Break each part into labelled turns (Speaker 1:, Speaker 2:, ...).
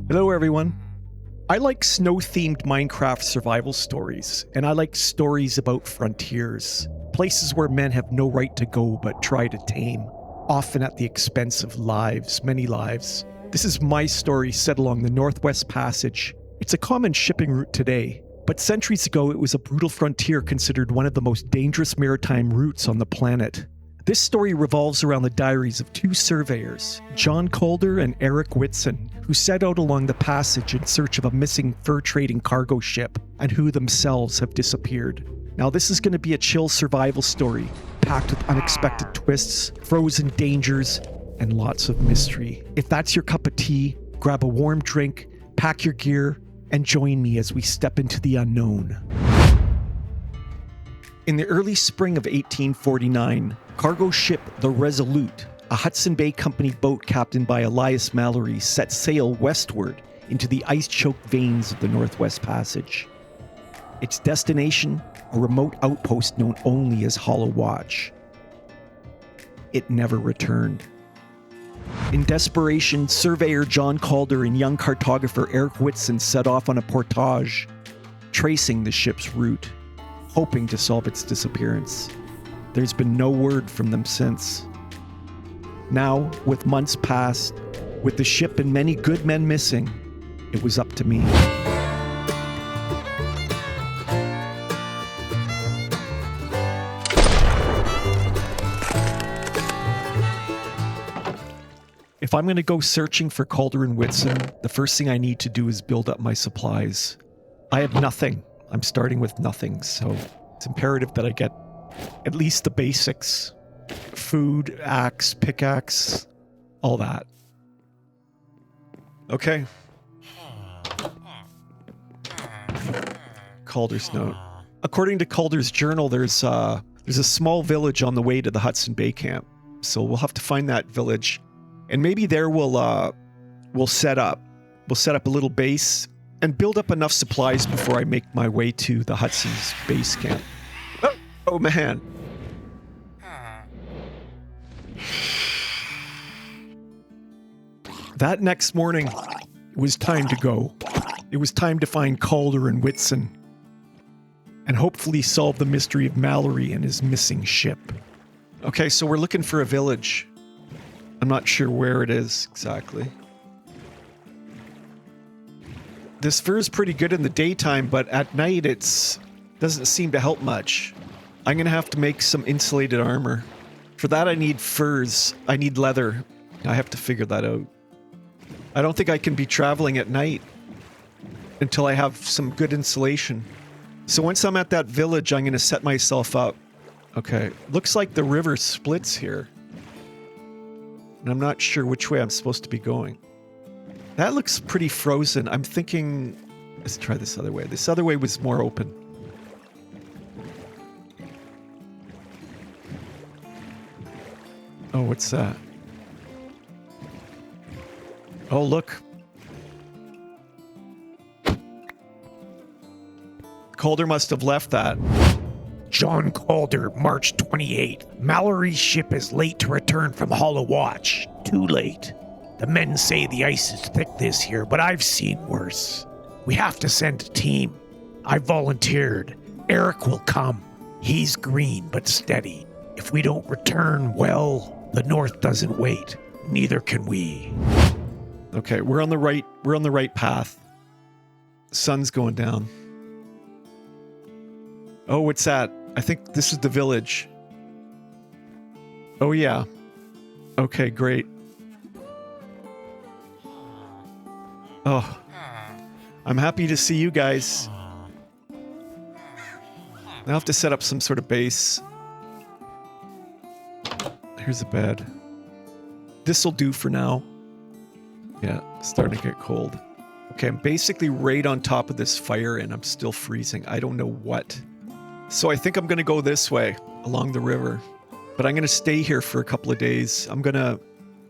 Speaker 1: Hello everyone. I like snow-themed Minecraft survival stories, and I like stories about frontiers, places where men have no right to go but try to tame, often at the expense of lives, many lives. This is my story set along the Northwest Passage. It's a common shipping route today, but centuries ago it was a brutal frontier considered one of the most dangerous maritime routes on the planet. This story revolves around the diaries of two surveyors, John Calder and Eric Whitson, who set out along the passage in search of a missing fur-trading cargo ship, and who themselves have disappeared. Now this is going to be a chill survival story, packed with unexpected twists, frozen dangers, and lots of mystery. If that's your cup of tea, grab a warm drink, pack your gear, and join me as we step into the unknown. In the early spring of 1849, cargo ship the Resolute, a Hudson Bay Company boat captained by Elias Mallory, set sail westward into the ice-choked veins of the Northwest Passage. Its destination, a remote outpost known only as Hollow Watch. It never returned. In desperation, surveyor John Calder and young cartographer Eric Whitson set off on a portage, tracing the ship's route, hoping to solve its disappearance. There's been no word from them since. Now, with months past, with the ship and many good men missing, it was up to me. If I'm going to go searching for Calder and Whitson, the first thing I need to do is build up my supplies. I have nothing. I'm starting with nothing, so it's imperative that I get at least the basics. Food, axe, pickaxe, all that. Okay. Calder's note. According to Calder's journal, there's a small village on the way to the Hudson Bay camp. So we'll have to find that village. And maybe there we'll set up. We'll set up a little base and build up enough supplies before I make my way to the Hudson's base camp. Oh man. That next morning, it was time to go. It was time to find Calder and Whitson, and hopefully solve the mystery of Mallory and his missing ship. Okay, so we're looking for a village. I'm not sure where it is exactly. This fur is pretty good in the daytime, but at night doesn't seem to help much. I'm gonna have to make some insulated armor. For that I need furs. I need leather. I have to figure that out. I don't think I can be traveling at night until I have some good insulation. So once I'm at that village, I'm gonna set myself up. Okay, looks like the river splits here. And I'm not sure which way I'm supposed to be going. That looks pretty frozen. I'm thinking, let's try this other way. This other way was more open. Oh, what's that? Oh, look. Calder must have left that.
Speaker 2: John Calder, March 28th. Mallory's ship is late to return from Hollow Watch. Too late. The men say the ice is thick this year, but I've seen worse. We have to send a team. I volunteered. Eric will come. He's green but steady. If we don't return, well, the North doesn't wait. Neither can we.
Speaker 1: Okay, we're on the right path. Sun's going down. Oh, what's that? I think this is the village. Oh yeah. Okay, great. Oh, I'm happy to see you guys. I'll have to set up some sort of base. Here's a bed. This'll do for now. Yeah, it's starting to get cold. Okay, I'm basically right on top of this fire and I'm still freezing. I don't know what. So I think I'm going to go this way along the river. But I'm going to stay here for a couple of days. I'm going to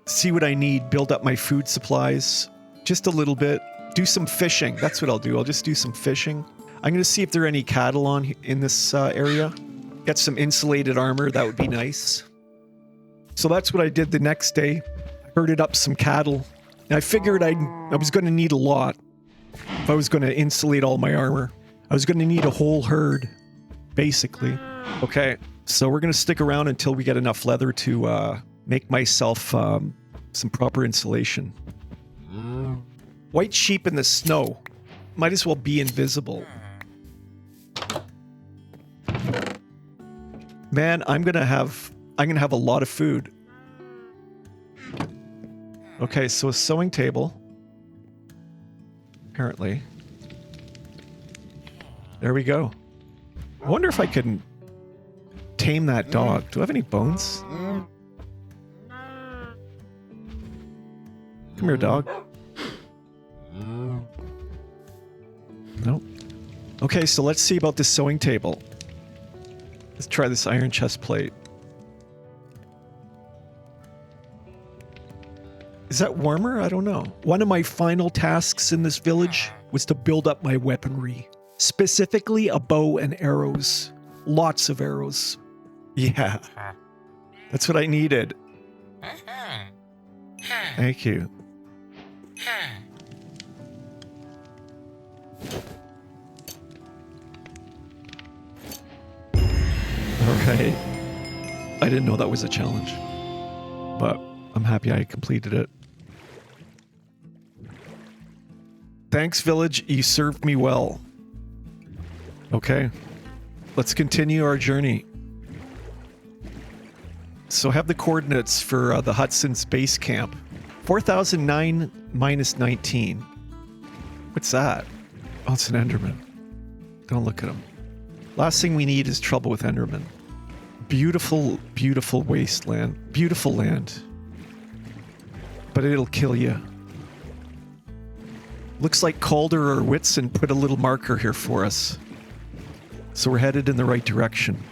Speaker 1: see what I need, build up my food supplies. Just a little bit. Do some fishing. That's what I'll do. I'll just do some fishing. I'm going to see if there are any cattle in this area. Get some insulated armor. That would be nice. So that's what I did the next day. I herded up some cattle. I figured I was going to need a lot. If I was going to insulate all my armor, I was going to need a whole herd, basically. Okay, so we're going to stick around until we get enough leather to make myself some proper insulation. White sheep in the snow. Might as well be invisible. Man, I'm gonna have a lot of food. Okay, so a sewing table. Apparently. There we go. I wonder if I can tame that dog. Do I have any bones? Come here, dog. Nope. Okay, so let's see about this sewing table. Let's try this iron chest plate. Is that warmer? I don't know. One of my final tasks in this village was to build up my weaponry. Specifically a bow and arrows. Lots of arrows. Yeah. That's what I needed. Thank you. Alright. I didn't know that was a challenge. But I'm happy I completed it. Thanks, village. You served me well. Okay. Let's continue our journey. So I have the coordinates for the Hudson's base camp. 4009 minus 19. What's that? Oh, it's an Enderman. Don't look at him. Last thing we need is trouble with Enderman. Beautiful, beautiful wasteland. Beautiful land. But it'll kill you. Looks like Calder or Whitson put a little marker here for us. So we're headed in the right direction.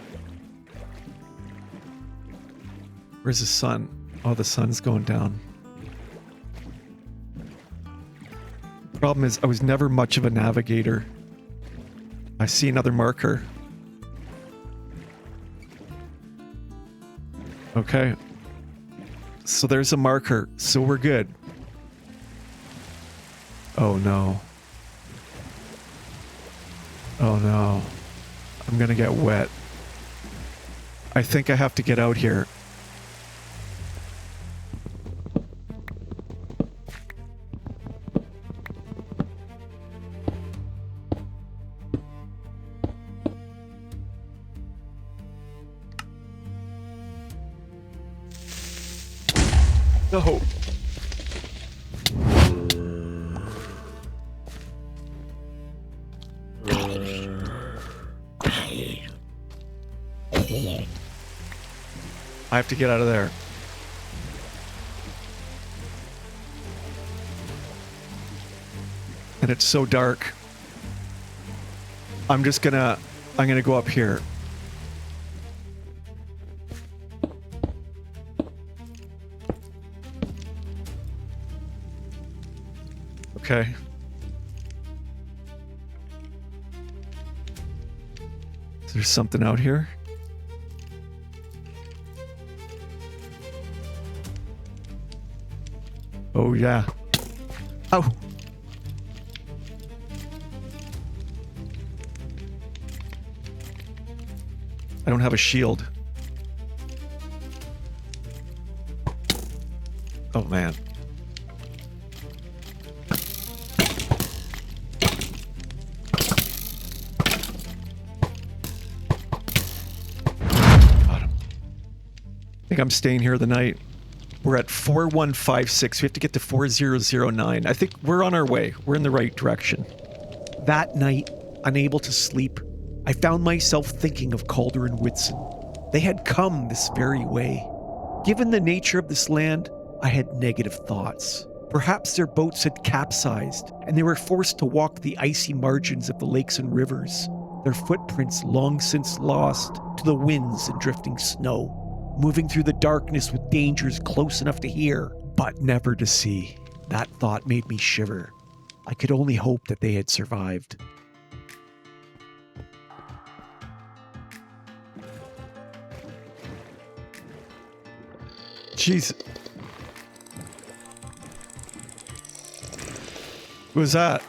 Speaker 1: Where's the sun? Oh, the sun's going down. Problem is, I was never much of a navigator. I see another marker. Okay. So there's a marker, so we're good. Oh no. Oh no. I'm gonna get wet. I think I have to get out here. No. I have to get out of there. And it's so dark. I'm gonna go up here. Okay. There's something out here. Oh, yeah. Oh. I don't have a shield. Oh, man. I think I'm staying here the night. We're at 4156. We have to get to 4009. I think we're on our way. We're in the right direction. That night, unable to sleep, I found myself thinking of Calder and Whitson. They had come this very way. Given the nature of this land, I had negative thoughts. Perhaps their boats had capsized, and they were forced to walk the icy margins of the lakes and rivers, their footprints long since lost to the winds and drifting snow. Moving through the darkness with dangers close enough to hear, but never to see. That thought made me shiver. I could only hope that they had survived. Jeez. What was that?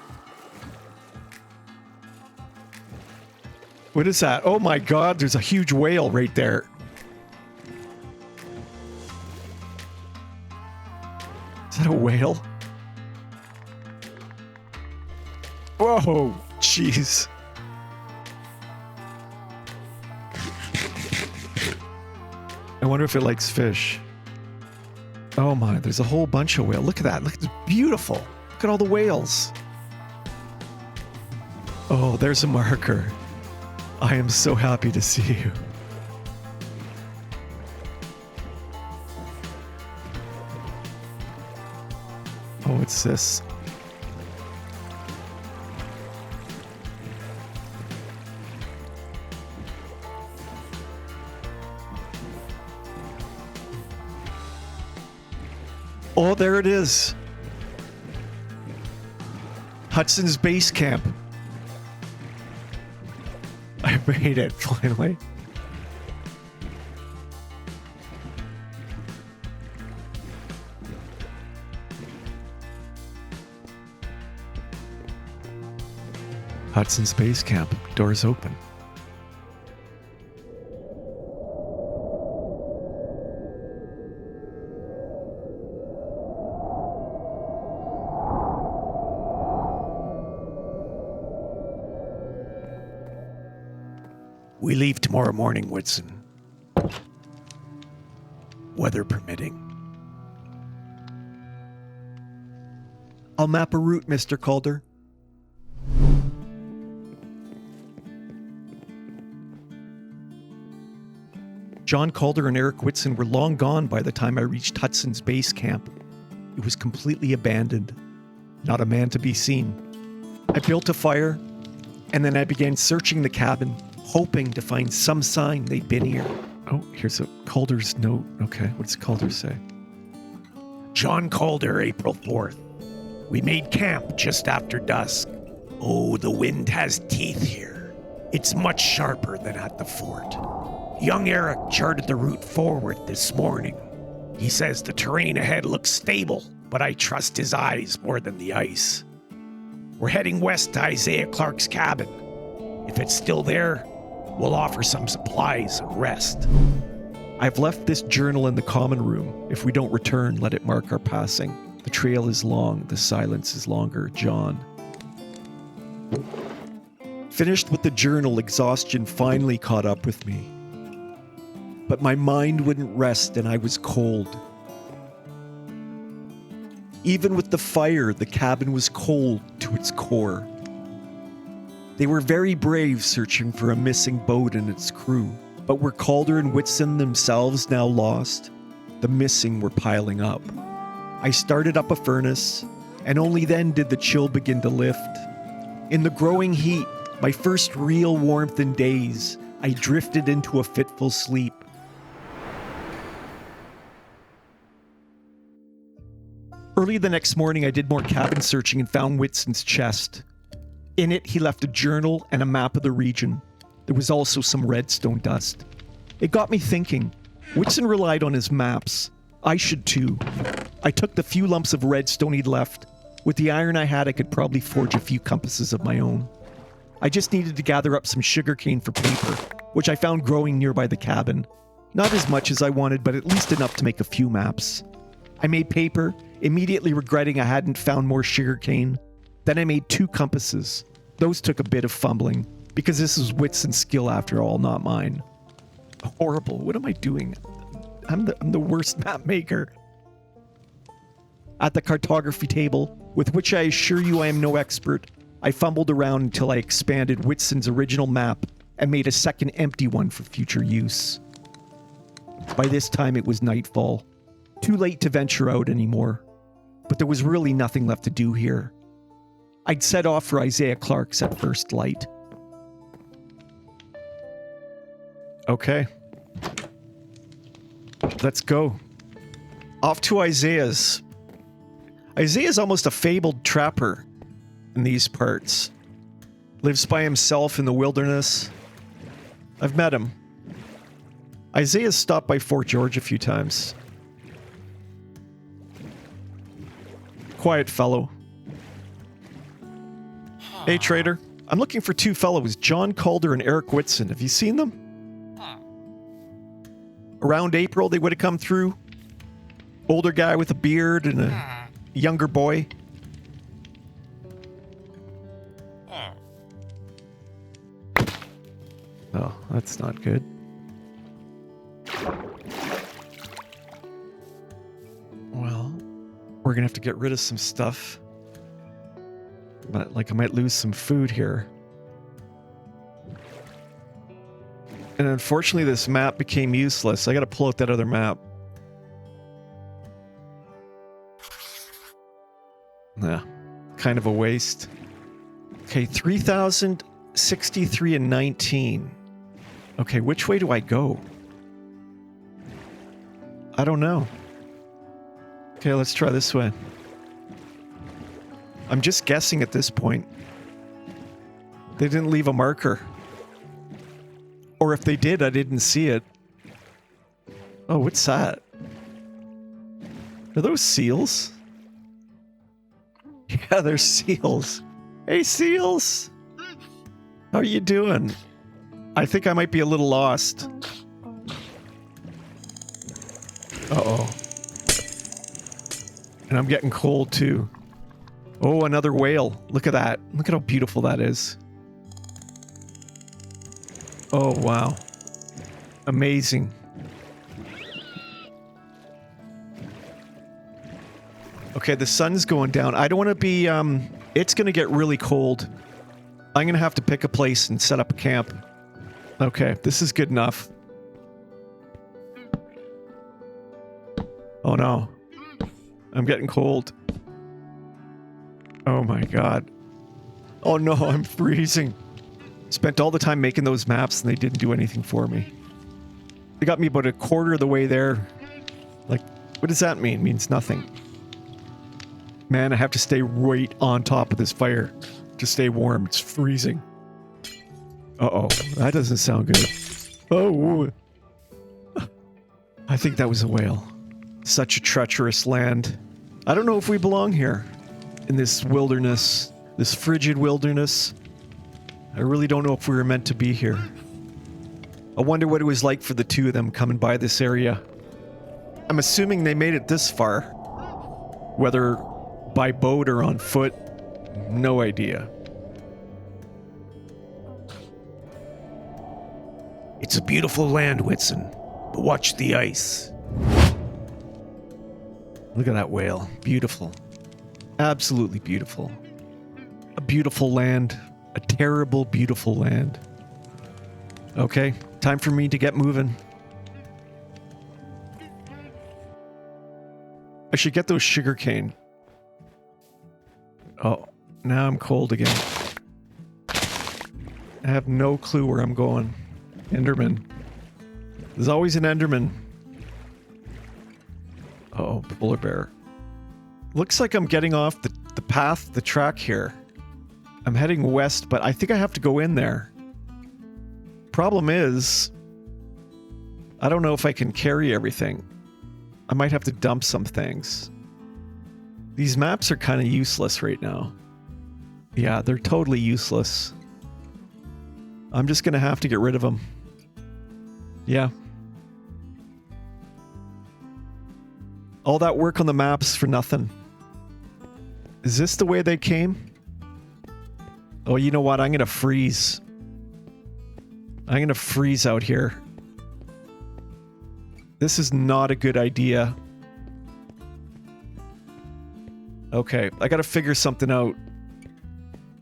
Speaker 1: What is that? Oh my god, there's a huge whale right there. Is that a whale? Whoa, jeez. I wonder if it likes fish. Oh my, there's a whole bunch of whales. Look at that. Look, it's beautiful. Look at all the whales. Oh, there's a marker. I am so happy to see you. Oh, what's this? Oh, there it is. Hudson's base camp. I made it, finally. Hudson's base camp. Doors open.
Speaker 2: We leave tomorrow morning, Whitson. Weather permitting.
Speaker 1: I'll map a route, Mr. Calder. John Calder and Eric Whitson were long gone by the time I reached Hudson's base camp. It was completely abandoned. Not a man to be seen. I built a fire, and then I began searching the cabin, hoping to find some sign they'd been here. Oh, here's a Calder's note. Okay, what does Calder say?
Speaker 2: John Calder, April 4th. We made camp just after dusk. Oh, the wind has teeth here. It's much sharper than at the fort. Young Eric charted the route forward this morning. He says the terrain ahead looks stable, but I trust his eyes more than the ice. We're heading west to Isaiah Clarke's cabin. If it's still there, we'll offer some supplies and rest.
Speaker 1: I've left this journal in the common room. If we don't return, let it mark our passing. The trail is long, the silence is longer. John. Finished with the journal, exhaustion finally caught up with me. But my mind wouldn't rest and I was cold. Even with the fire, the cabin was cold to its core. They were very brave searching for a missing boat and its crew. But were Calder and Whitson themselves now lost? The missing were piling up. I started up a furnace, and only then did the chill begin to lift. In the growing heat, my first real warmth in days, I drifted into a fitful sleep. Early the next morning, I did more cabin searching and found Whitson's chest. In it, he left a journal and a map of the region. There was also some redstone dust. It got me thinking. Whitson relied on his maps. I should too. I took the few lumps of redstone he'd left. With the iron I had, I could probably forge a few compasses of my own. I just needed to gather up some sugarcane for paper, which I found growing nearby the cabin. Not as much as I wanted, but at least enough to make a few maps. I made paper, immediately regretting I hadn't found more sugarcane. Then I made 2 compasses. Those took a bit of fumbling, because this is Whitson's skill after all, not mine. Horrible. What am I doing? I'm the worst map maker. At the cartography table, with which I assure you I am no expert, I fumbled around until I expanded Whitson's original map and made a second empty one for future use. By this time it was nightfall. Too late to venture out anymore. But there was really nothing left to do here. I'd set off for Isaiah Clarke's at first light. Okay. Let's go. Off to Isaiah's. Isaiah's almost a fabled trapper in these parts. Lives by himself in the wilderness. I've met him. Isaiah's stopped by Fort George a few times. Quiet fellow. Hey, trader. I'm looking for two fellows, John Calder and Eric Whitson. Have you seen them? Around April, they would have come through. Older guy with a beard and a younger boy. Oh, that's not good. Well, we're gonna have to get rid of some stuff. But, like, I might lose some food here. And unfortunately, this map became useless. I gotta pull out that other map. Yeah, kind of a waste. Okay, 3,063 and 19. Okay, which way do I go? I don't know. Okay, let's try this way. I'm just guessing at this point. They didn't leave a marker. Or if they did, I didn't see it. Oh, what's that? Are those seals? Yeah, they're seals. Hey, seals! How are you doing? I think I might be a little lost. Uh-oh. And I'm getting cold, too. Oh, another whale. Look at that. Look at how beautiful that is. Oh, wow. Amazing. Okay, the sun's going down. I don't want to be, it's going to get really cold. I'm going to have to pick a place and set up a camp. Okay, this is good enough. Oh no. I'm getting cold. Oh my god. Oh no, I'm freezing. Spent all the time making those maps and they didn't do anything for me. They got me about a quarter of the way there. Like, what does that mean? It means nothing. Man, I have to stay right on top of this fire to stay warm. It's freezing. Uh-oh, that doesn't sound good. Oh, I think that was a whale. Such a treacherous land. I don't know if we belong here. In this wilderness, this frigid wilderness. I really don't know if we were meant to be here. I wonder what it was like for the two of them coming by this area. I'm assuming they made it this far. Whether by boat or on foot, no idea.
Speaker 2: It's a beautiful land, Whitson, but watch the ice.
Speaker 1: Look at that whale. Beautiful. Absolutely beautiful. A beautiful land. A terrible, beautiful land. Okay, time for me to get moving. I should get those sugarcane. Oh, now I'm cold again. I have no clue where I'm going. Enderman. There's always an Enderman. Oh, polar bear. Looks like I'm getting off the path, the track here. I'm heading west, but I think I have to go in there. Problem is, I don't know if I can carry everything. I might have to dump some things. These maps are kind of useless right now. Yeah, they're totally useless. I'm just gonna have to get rid of them. Yeah. All that work on the maps for nothing. Is this the way they came? Oh, you know what? I'm gonna freeze. I'm gonna freeze out here. This is not a good idea. Okay, I gotta figure something out.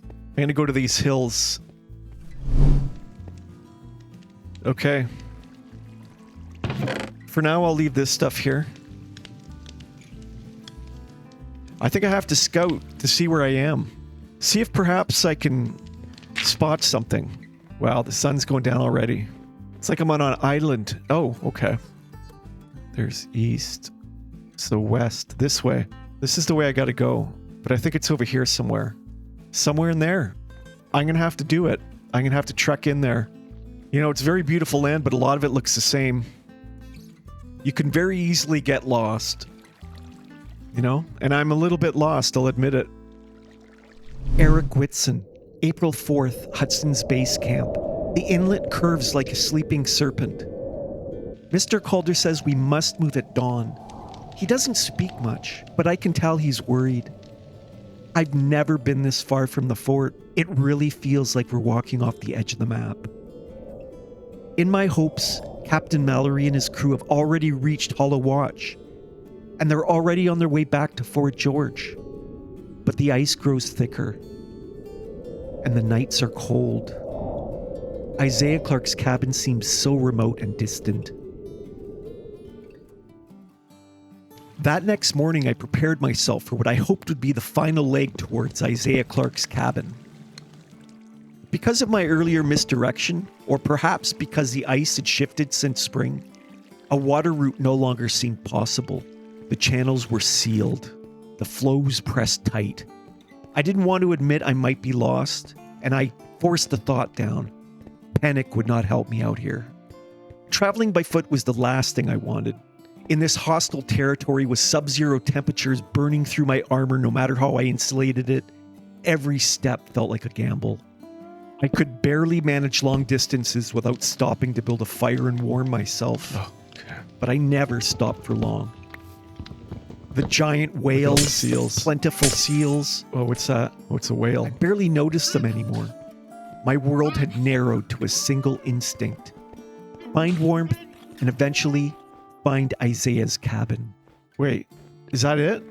Speaker 1: I'm gonna go to these hills. Okay. For now, I'll leave this stuff here. I think I have to scout to see where I am. See if perhaps I can spot something. Wow, the sun's going down already. It's like I'm on an island. Oh, okay. There's east. So west. This way. This is the way I gotta go. But I think it's over here somewhere. Somewhere in there. I'm gonna have to do it. I'm gonna have to trek in there. You know, it's very beautiful land, but a lot of it looks the same. You can very easily get lost. You know? And I'm a little bit lost, I'll admit it. Eric Whitson. April 4th, Hudson's base camp. The inlet curves like a sleeping serpent. Mr. Calder says we must move at dawn. He doesn't speak much, but I can tell he's worried. I've never been this far from the fort. It really feels like we're walking off the edge of the map. In my hopes, Captain Mallory and his crew have already reached Hollow Watch, and they're already on their way back to Fort George. But the ice grows thicker, and the nights are cold. Isaiah Clarke's cabin seems so remote and distant. That next morning, I prepared myself for what I hoped would be the final leg towards Isaiah Clarke's cabin. Because of my earlier misdirection, or perhaps because the ice had shifted since spring, a water route no longer seemed possible. The channels were sealed, the flows pressed tight. I didn't want to admit I might be lost, and I forced the thought down. Panic would not help me out here. Traveling by foot was the last thing I wanted. In this hostile territory with sub-zero temperatures burning through my armor no matter how I insulated it, every step felt like a gamble. I could barely manage long distances without stopping to build a fire and warm myself.
Speaker 2: Okay.
Speaker 1: But I never stopped for long. The giant whales,
Speaker 2: seals.
Speaker 1: plentiful seals.
Speaker 2: Oh, what's that? What's a whale?
Speaker 1: I barely noticed them anymore. My world had narrowed to a single instinct. Find warmth and eventually find Isaiah's cabin.
Speaker 2: Wait, is that it?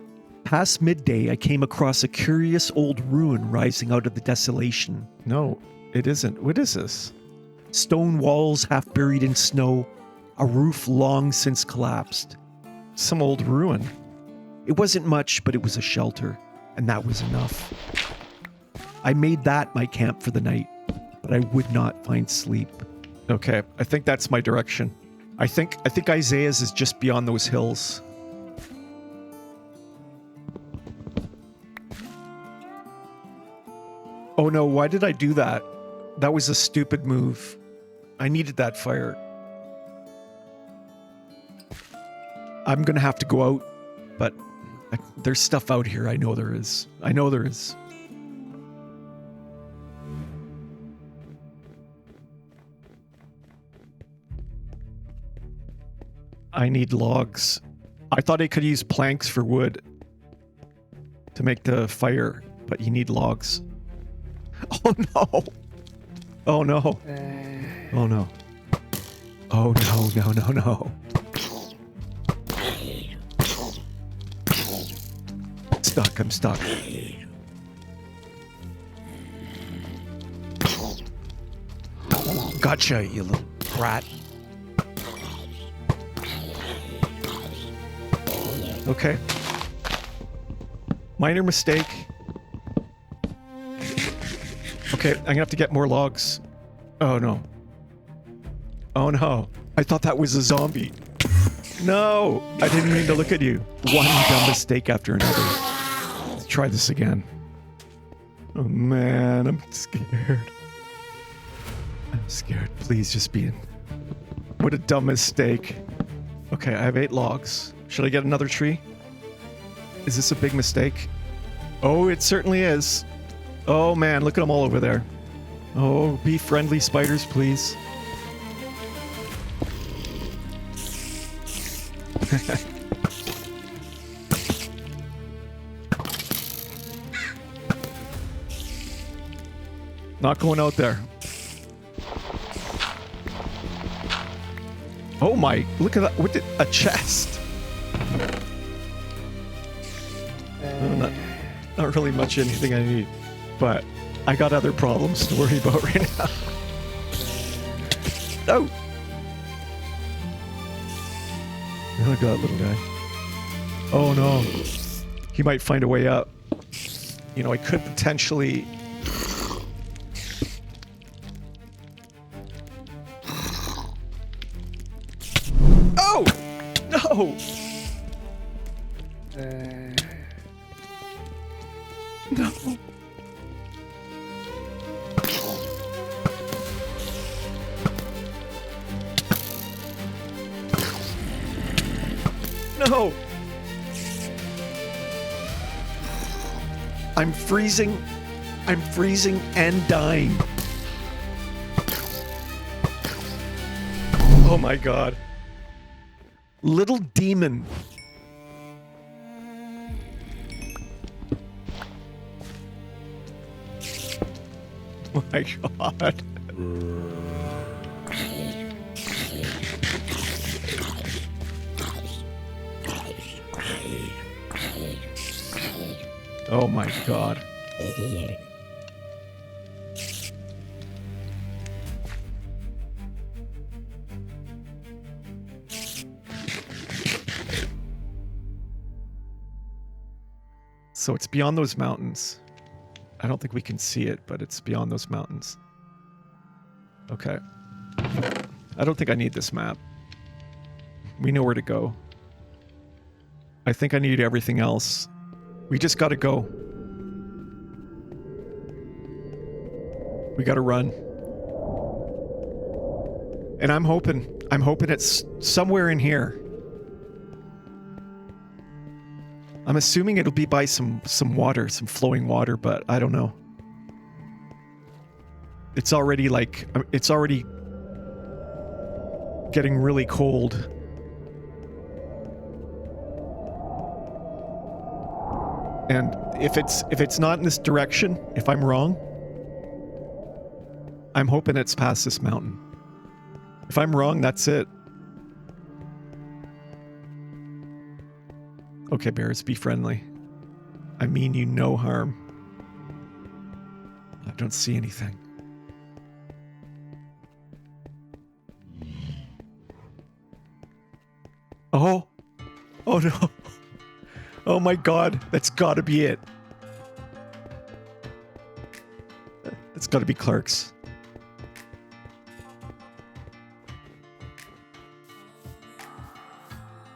Speaker 1: Past midday, I came across a curious old ruin rising out of the desolation.
Speaker 2: No, it isn't. What is this?
Speaker 1: Stone walls half buried in snow, a roof long since collapsed.
Speaker 2: Some old ruin.
Speaker 1: It wasn't much, but it was a shelter, and that was enough. I made that my camp for the night, but I would not find sleep.
Speaker 2: Okay, I think that's my direction. I think Isaiah's is just beyond those hills. Oh no, why did I do that? That was a stupid move. I needed that fire. I'm gonna have to go out, but there's stuff out here. I know there is. I know there is. I need logs. I thought I could use planks for wood to make the fire, but you need logs. Oh no! Oh no! Oh no! Oh no, no, no, no. Stuck, I'm stuck. Gotcha, you little brat. Okay. Minor mistake. Okay, I'm gonna have to get more logs. Oh no. Oh no. I thought that was a zombie. No! I didn't mean to look at you. One dumb mistake after another. Let's try this again. Oh man, I'm scared. I'm scared. Please just be in. What a dumb mistake. Okay, I have 8 logs. Should I get another tree? Is this a big mistake? Oh, it certainly is. Oh man, look at them all over there. Oh, be friendly, spiders, please. Not going out there. Oh my, look at that. What did, a chest. Not really much anything I need, but I got other problems to worry about right now. Oh! Look at that little guy. Oh no. He might find a way up. You know, I could potentially... Oh! No! No. No. I'm freezing
Speaker 1: I'm freezing and dying. Oh my god. Little demon. Oh my god. Oh my god. So it's beyond those mountains. I don't think we can see it, but it's beyond those mountains. Okay. I don't think I need this map. We know where to go. I think I need everything else. We just gotta go. We gotta run. And I'm hoping it's somewhere in here. I'm assuming it'll be by some water, some flowing water, but I don't know. It's already getting really cold. And if it's not in this direction, if I'm wrong, I'm hoping it's past this mountain. If I'm wrong, that's it. Okay, bears, be friendly. I mean you no harm. I don't see anything. Oh! Oh no! Oh my god, that's gotta be it. It's gotta be Clark's.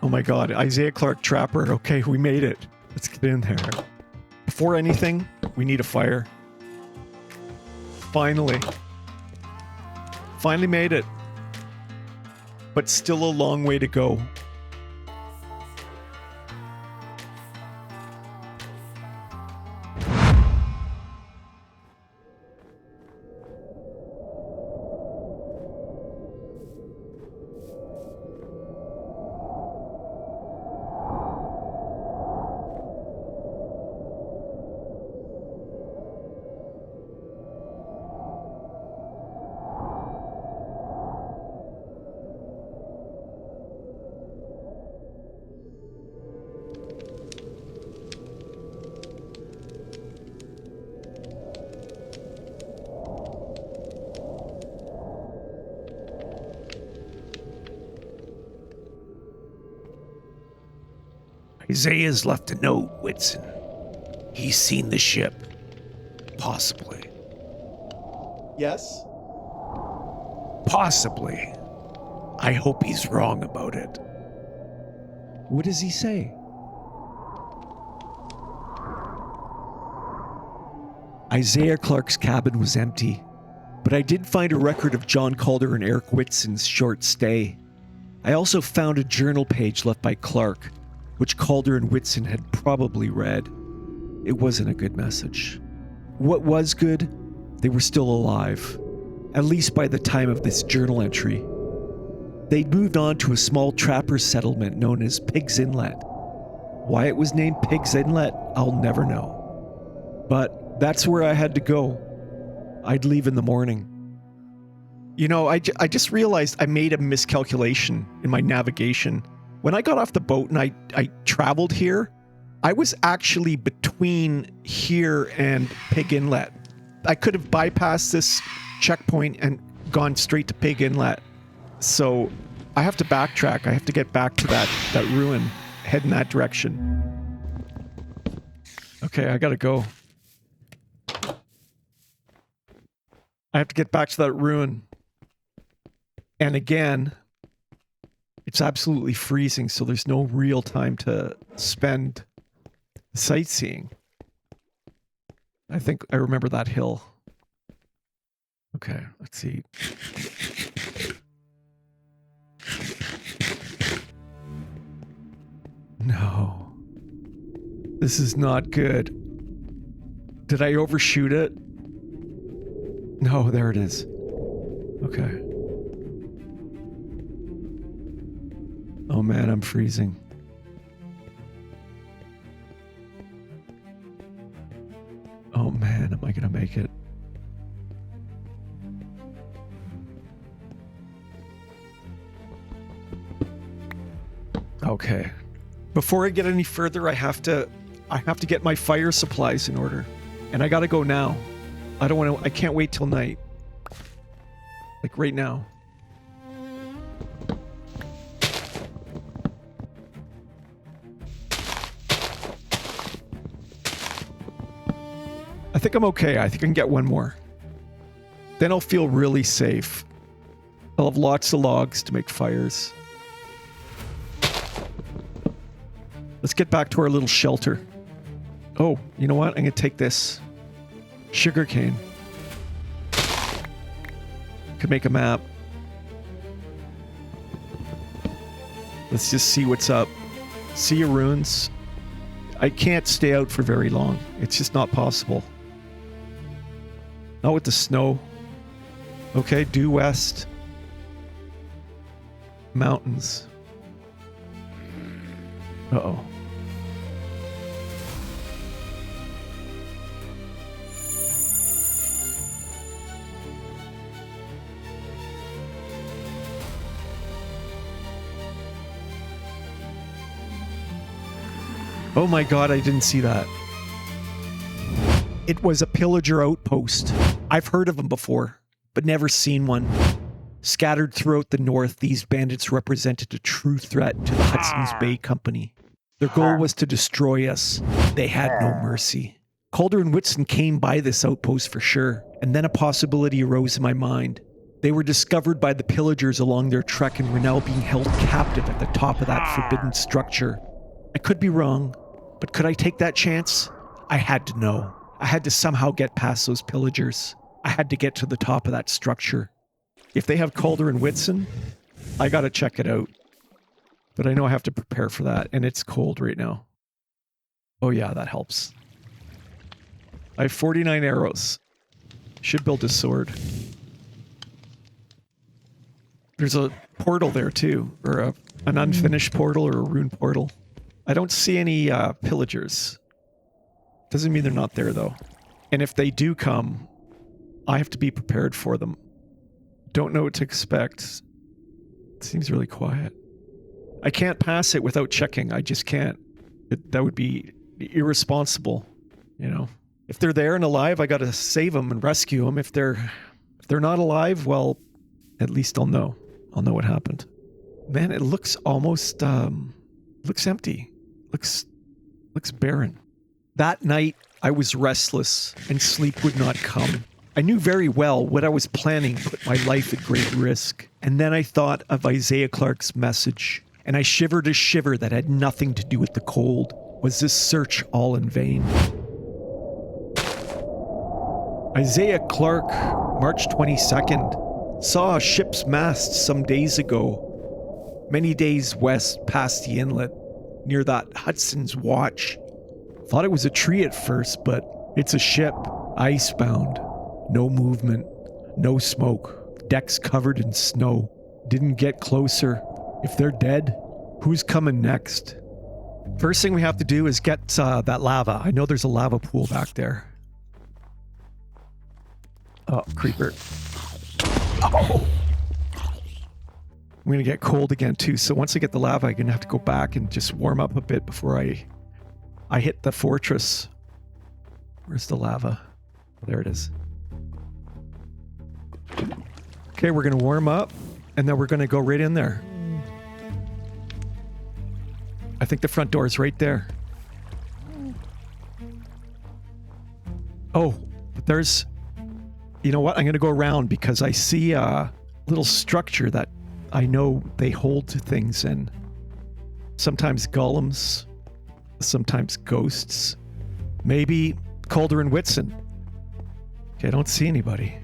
Speaker 1: Oh my god, Isaiah Clarke Trapper. Okay, we made it. Let's get in there. Before anything, we need a fire. Finally. Finally made it. But still a long way to go.
Speaker 2: Isaiah's left a note, Whitson. He's seen the ship. Possibly.
Speaker 1: Yes?
Speaker 2: Possibly. I hope he's wrong about it.
Speaker 1: What does he say? Isaiah Clarke's cabin was empty, but I did find a record of John Calder and Eric Whitson's short stay. I also found a journal page left by Clarke, which Calder and Whitson had probably read. It wasn't a good message. What was good? They were still alive, at least by the time of this journal entry. They'd moved on to a small trapper settlement known as Pig's Inlet. Why it was named Pig's Inlet, I'll never know. But that's where I had to go. I'd leave in the morning. You know, I just realized I made a miscalculation in my navigation. When I got off the boat and I traveled here, I was actually between here and Pig Inlet. I could have bypassed this checkpoint and gone straight to Pig Inlet. So I have to backtrack. I have to get back to that ruin, head in that direction. Okay, I gotta go. I have to get back to that ruin. And again, it's absolutely freezing, so there's no real time to spend sightseeing. I think I remember that hill. Okay, let's see. No. This is not good. Did I overshoot it? No, there it is. Okay. Oh man, I'm freezing. Oh man, am I gonna make it? Okay. Before I get any further, I have to get my fire supplies in order. And I gotta go now. I can't wait till night. Like right now. I think I'm okay. I think I can get one more. Then I'll feel really safe. I'll have lots of logs to make fires. Let's get back to our little shelter. Oh, you know what? I'm going to take this. Sugarcane. Could make a map. Let's just see what's up. Sea of Ruins. I can't stay out for very long. It's just not possible. Not with the snow. Okay, due west. Mountains. Uh-oh. Oh my god, I didn't see that. It was a Pillager outpost. I've heard of them before, but never seen one. Scattered throughout the north, these bandits represented a true threat to the Hudson's Bay Company. Their goal was to destroy us. They had no mercy. Calder and Whitson came by this outpost for sure, and then a possibility arose in my mind. They were discovered by the pillagers along their trek and were now being held captive at the top of that forbidden structure. I could be wrong, but could I take that chance? I had to know. I had to somehow get past those pillagers. I had to get to the top of that structure. If they have Calder and Whitson, I gotta check it out. But I know I have to prepare for that, and it's cold right now. Oh yeah, that helps. I have 49 arrows. Should build a sword. There's a portal there too, or an unfinished portal or a rune portal. I don't see any pillagers. Doesn't mean they're not there though. And if they do come, I have to be prepared for them. Don't know what to expect. It seems really quiet. I can't pass it without checking. I just can't. That would be irresponsible, you know. If they're there and alive, I got to save them and rescue them. If they're not alive, well, at least I'll know. I'll know what happened. Man, it looks almost looks empty. Looks barren. That night, I was restless and sleep would not come. I knew very well what I was planning put my life at great risk. And then I thought of Isaiah Clarke's message, and I shivered a shiver that had nothing to do with the cold. Was this search all in vain? Isaiah Clarke, March 22nd, saw a ship's mast some days ago, many days west past the inlet, near that Hudson's watch. Thought it was a tree at first, but it's a ship, icebound. No movement, no smoke, decks covered in snow. Didn't get closer. If they're dead, who's coming next? First thing we have to do is get that lava. I know there's a lava pool back there. Oh, creeper. Oh! I'm going to get cold again too, so once I get the lava, I'm going to have to go back and just warm up a bit before I hit the fortress. Where's the lava? There it is. Okay, we're going to warm up, and then we're going to go right in there. I think the front door is right there. Oh, but there's... You know what? I'm going to go around because I see a little structure that I know they hold things in. Sometimes golems, sometimes ghosts. Maybe Calder and Whitson. Okay, I don't see anybody.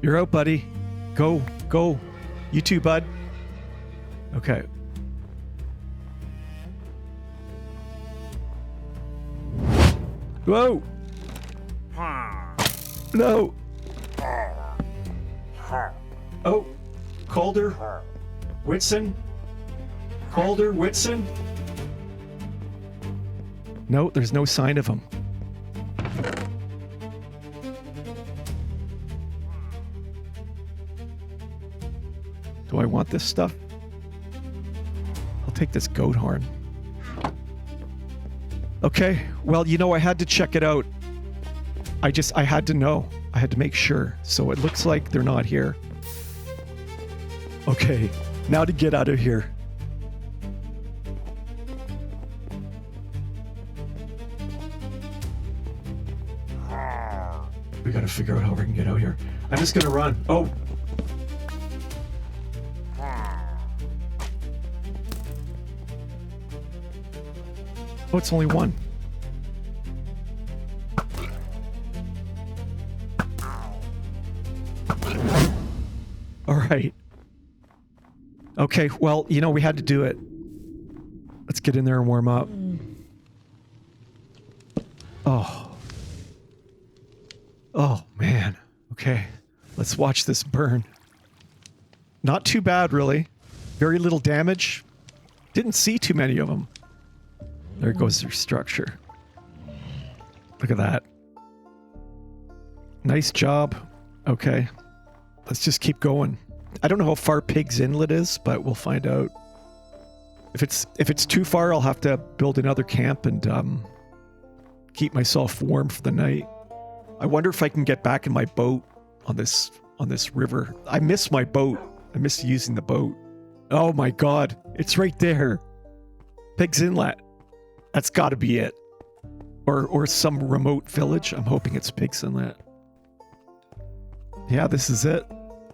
Speaker 1: You're out, buddy. Go. You too, bud. Okay. Whoa! No! Oh! Calder? Whitson? Calder? Whitson? No, there's no sign of him. Do I want this stuff? I'll take this goat horn. Okay, well, you know, I had to check it out. I had to know. I had to make sure. So it looks like they're not here. Okay, now to get out of here. We gotta figure out how we can get out here. I'm just gonna run. Oh! Oh, it's only one. All right. Okay, well, you know, we had to do it. Let's get in there and warm up. Oh. Oh, man. Okay. Let's watch this burn. Not too bad, really. Very little damage. Didn't see too many of them. There goes their structure. Look at that. Nice job. Okay. Let's just keep going. I don't know how far Pig's Inlet is, but we'll find out. If it's too far, I'll have to build another camp and keep myself warm for the night. I wonder if I can get back in my boat on this river. I miss my boat. I miss using the boat. Oh my god, it's right there. Pig's Inlet. That's got to be it. Or some remote village. I'm hoping it's Pig's Inlet. Yeah, this is it.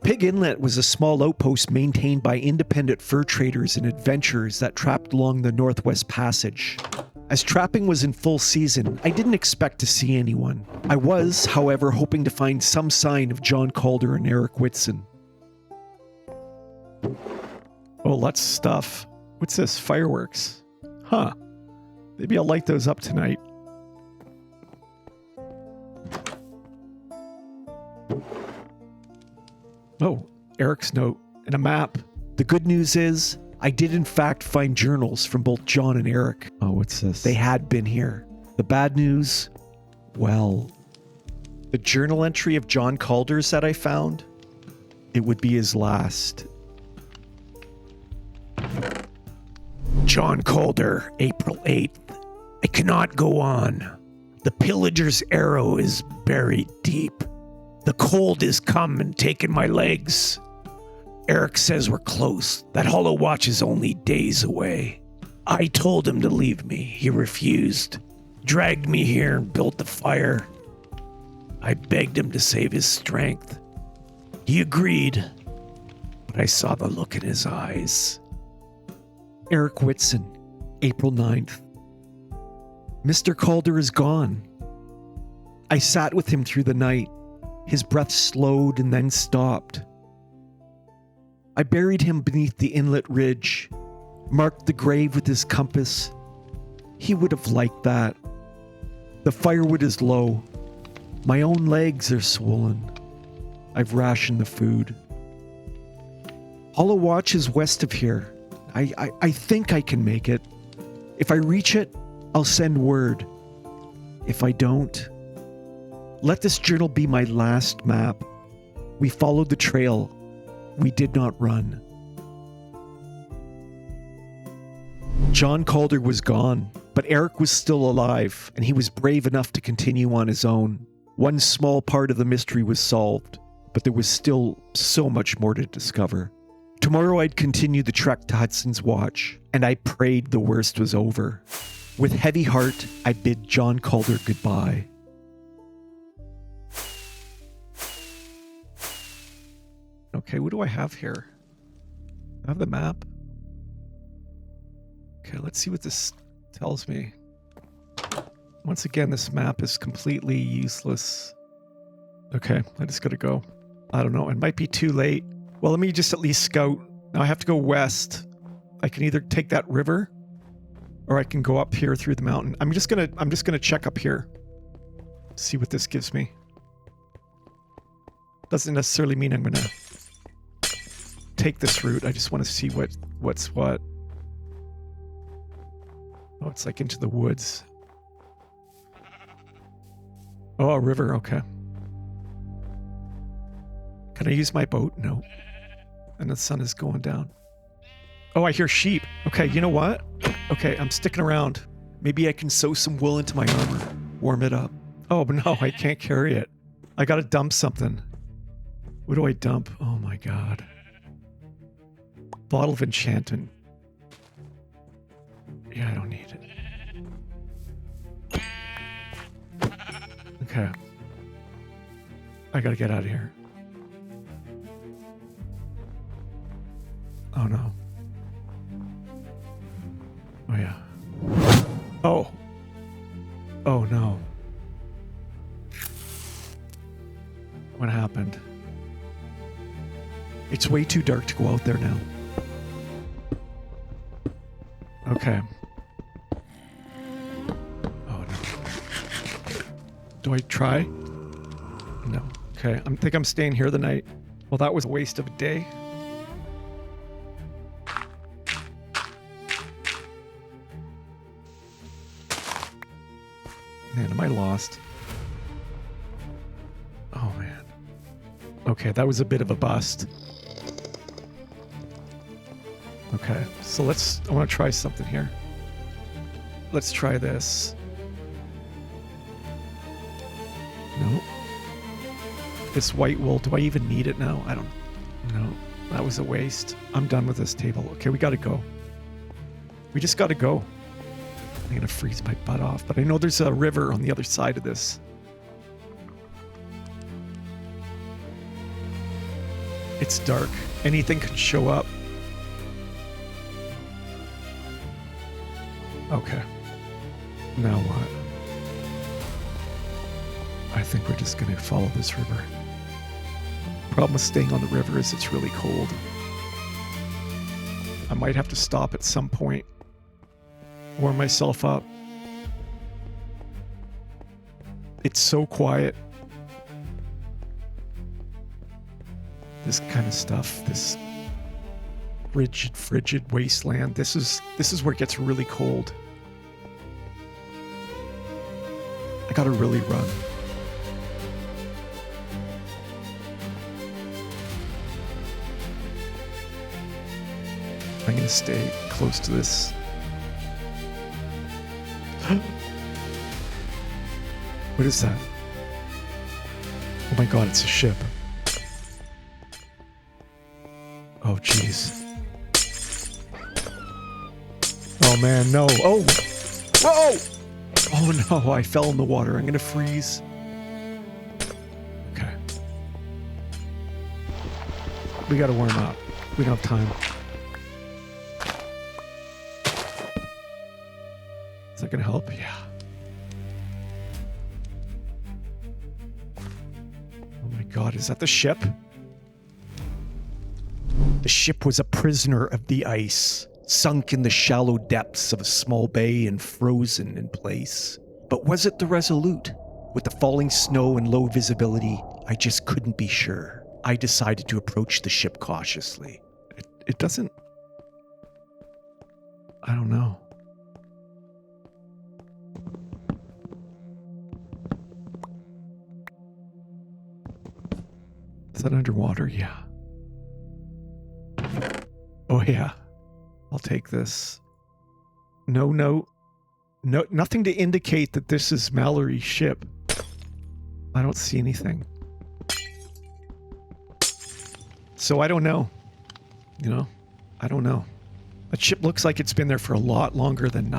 Speaker 1: Pig Inlet was a small outpost maintained by independent fur traders and adventurers that trapped along the Northwest Passage. As trapping was in full season, I didn't expect to see anyone. I was, however, hoping to find some sign of John Calder and Eric Whitson. Oh, lots of stuff. What's this? Fireworks. Huh. Maybe I'll light those up tonight. Oh, Eric's note and a map. The good news is, I did in fact find journals from both John and Eric. Oh, what's this? They had been here. The bad news, well, the journal entry of John Calder's that I found, it would be his last.
Speaker 2: John Calder, April 8th. I cannot go on. The Pillager's arrow is buried deep. The cold is come and taken my legs. Eric says we're close. That Hollow Watch is only days away. I told him to leave me. He refused. Dragged me here and built the fire. I begged him to save his strength. He agreed, but I saw the look in his eyes.
Speaker 1: Eric Whitson, April 9th. Mr. Calder is gone. I sat with him through the night. His breath slowed and then stopped. I buried him beneath the inlet ridge, marked the grave with his compass. He would have liked that. The firewood is low. My own legs are swollen. I've rationed the food. Hollow Watch is west of here. I think I can make it. If I reach it, I'll send word. If I don't, let this journal be my last map. We followed the trail. We did not run. John Calder was gone, but Eric was still alive, and he was brave enough to continue on his own. One small part of the mystery was solved, but there was still so much more to discover. Tomorrow I'd continue the trek to Hudson's Watch, and I prayed the worst was over. With heavy heart, I bid John Calder goodbye. Okay, what do I have here? I have the map. Okay, let's see what this tells me. Once again, this map is completely useless. Okay, I just gotta go. I don't know, it might be too late. Well, let me just at least scout. Now I have to go west. I can either take that river, or I can go up here through the mountain. I'm just gonna check up here. See what this gives me. Doesn't necessarily mean I'm gonna take this route. I just want to see what's what. Oh, it's like into the woods. Oh, a river, okay. Can I use my boat? No. And the sun is going down. Oh, I hear sheep. Okay, you know what? Okay, I'm sticking around. Maybe I can sew some wool into my armor. Warm it up. Oh, but no, I can't carry it. I gotta dump something. What do I dump? Oh my god. Bottle of enchantment. Yeah, I don't need it. Okay. I gotta get out of here. Oh no. Oh yeah. Oh. Oh no. What happened? It's way too dark to go out there now. Okay. Oh no. Do I try? No. Okay, I think I'm staying here the night. Well, that was a waste of a day. Man, am I lost? Oh, man. Okay, that was a bit of a bust. Okay, so I want to try something here. Let's try this. Nope. This white wool, do I even need it now? I don't know. That was a waste. I'm done with this table. Okay, we gotta go. We just gotta go. I'm gonna freeze my butt off, but I know there's a river on the other side of this. It's dark. Anything can show up. Okay. Now what? I think we're just gonna follow this river. Problem with staying on the river is it's really cold. I might have to stop at some point. Warm myself up. It's so quiet. This kind of stuff, this frigid wasteland. This is where it gets really cold. I gotta really run. I'm gonna stay close to this. What is that? Oh my god, it's a ship. Oh jeez. Oh man, no. Oh! Whoa! Oh no, I fell in the water. I'm gonna freeze. Okay. We gotta warm up. We don't have time. Is that gonna help? Yeah. Oh my god, is that the ship? The ship was a prisoner of the ice, sunk in the shallow depths of a small bay and frozen in place. But was it the Resolute? With the falling snow and low visibility, I just couldn't be sure. I decided to approach the ship cautiously. It doesn't... I don't know. Is that underwater? Yeah. Oh yeah. I'll take this. No, nothing to indicate that this is Mallory's ship. I don't see anything. So I don't know. You know? I don't know. That ship looks like it's been there for a lot longer than,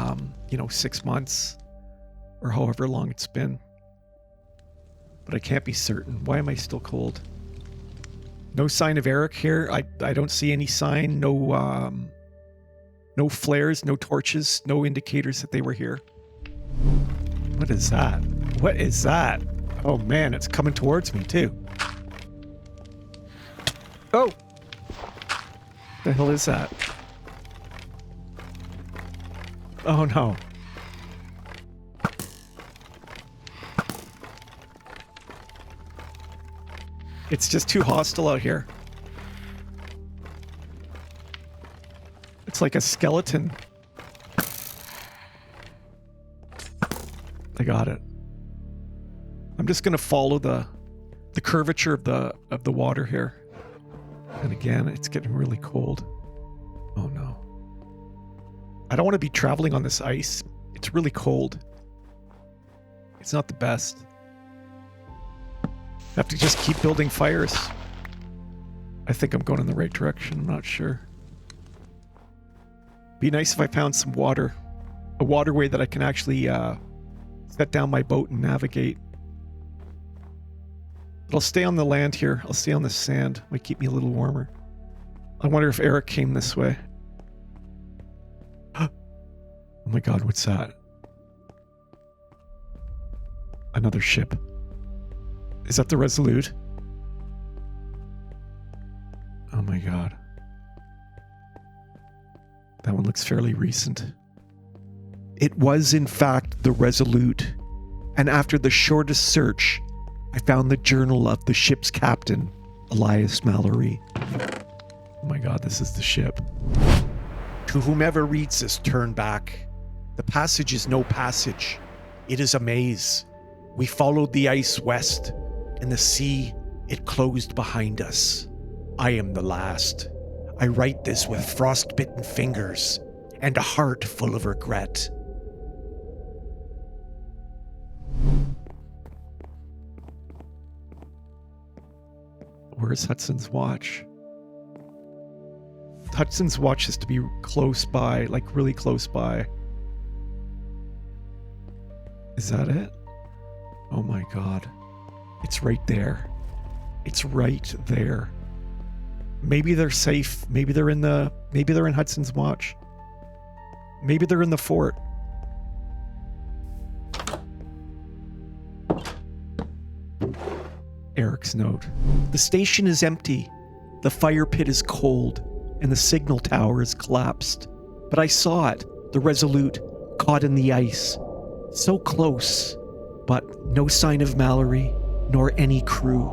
Speaker 1: 6 months. Or however long it's been. But I can't be certain. Why am I still cold? No sign of Eric here. I don't see any sign. No flares, no torches, no indicators that they were here. What is that? What is that? Oh man, it's coming towards me too. Oh! The hell is that? Oh no. It's just too hostile out here. It's like a skeleton. I got it. I'm just gonna follow the curvature of the water here. And again, it's getting really cold. Oh no. I don't want to be traveling on this ice. It's really cold. It's not the best. I have to just keep building fires. I think I'm going in the right direction. I'm not sure. Be nice if I found some water. A waterway that I can actually set down my boat and navigate. But I'll stay on the land here. I'll stay on the sand. Might keep me a little warmer. I wonder if Eric came this way. Oh my god, what's that? Another ship. Is that the Resolute? Oh my god. That one looks fairly recent. It was, in fact, the Resolute. And after the shortest search, I found the journal of the ship's captain, Elias Mallory. Oh my god, this is the ship. To whomever reads this, turn back. The passage is no passage. It is a maze. We followed the ice west. In the sea, it closed behind us. I am the last. I write this with frostbitten fingers and a heart full of regret. Where's Hudson's watch? Hudson's watch has to be close by, like really close by. Is that it? Oh my god. It's right there. It's right there. Maybe they're safe. Maybe they're in Hudson's watch. Maybe they're in the fort. Eric's note. The station is empty. The fire pit is cold, and the signal tower is collapsed. But I saw it, the Resolute, caught in the ice. So close, but no sign of Mallory, nor any crew.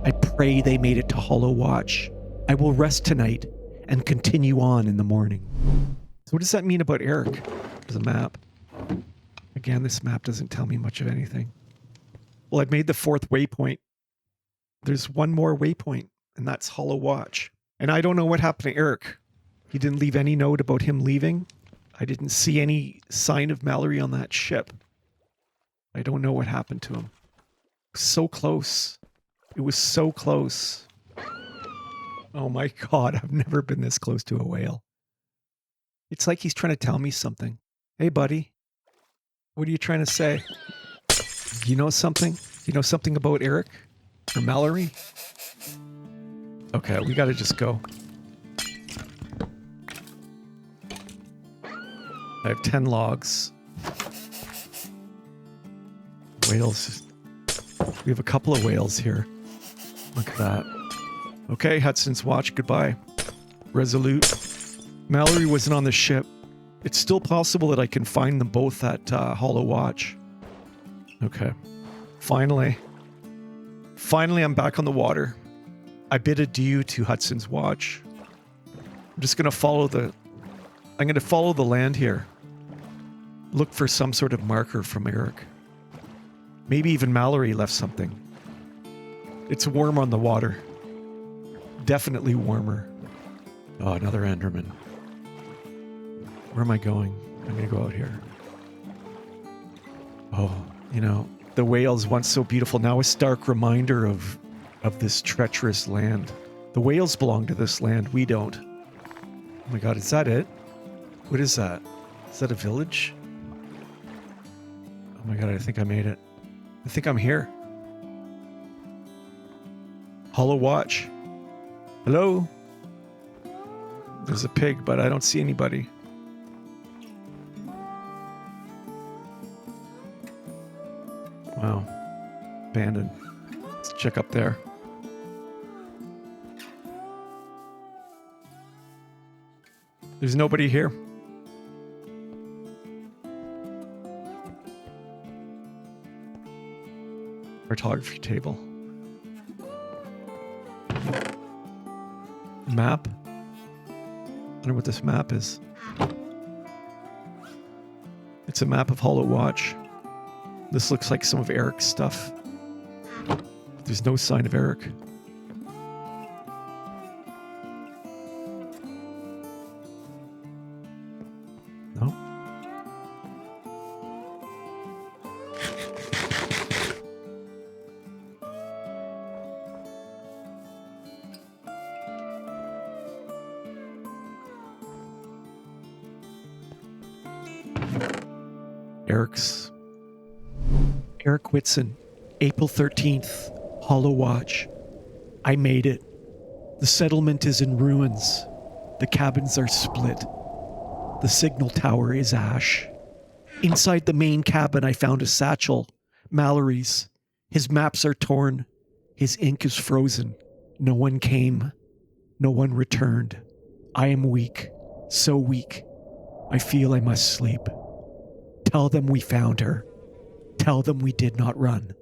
Speaker 1: I pray they made it to Hollow Watch. I will rest tonight and continue on in the morning. So what does that mean about Eric? There's a map. Again, this map doesn't tell me much of anything. Well, I've made the 4th waypoint. There's one more waypoint, and that's Hollow Watch. And I don't know what happened to Eric. He didn't leave any note about him leaving. I didn't see any sign of Mallory on that ship. I don't know what happened to him. So close. It was so close. Oh my god, I've never been this close to a whale. It's like he's trying to tell me something. Hey buddy, what are you trying to say? You know something? You know something about Eric? Or Mallory? Okay, we gotta just go. I have 10 logs. Whales. We have a couple of whales here. Look at that. Okay, Hudson's watch, goodbye. Resolute. Mallory wasn't on the ship. It's still possible that I can find them both at Hollow Watch. Okay. Finally, I'm back on the water. I bid adieu to Hudson's watch. I'm just going to follow the land here. Look for some sort of marker from Eric. Maybe even Mallory left something. It's warm on the water. Definitely warmer. Oh, another Enderman. Where am I going? I'm going to go out here. Oh, you know, the whales, once so beautiful, now a stark reminder of this treacherous land. The whales belong to this land. We don't. Oh my god, is that it? What is that? Is that a village? Oh my god, I think I made it. I think I'm here. Hollow Watch. Hello? There's a pig, but I don't see anybody. Wow. Abandoned. Let's check up there. There's nobody here. Cartography table. Map? I don't know what this map is. It's a map of Hollow Watch. This looks like some of Eric's stuff. There's no sign of Eric. No? Eric Whitson, April 13th, Hollow Watch. I made it. The settlement is in ruins. The cabins are split. The signal tower is ash. Inside the main cabin, I found a satchel. Mallory's. His maps are torn. His ink is frozen. No one came. No one returned. I am weak. So weak. I feel I must sleep. Tell them we found her. Tell them we did not run.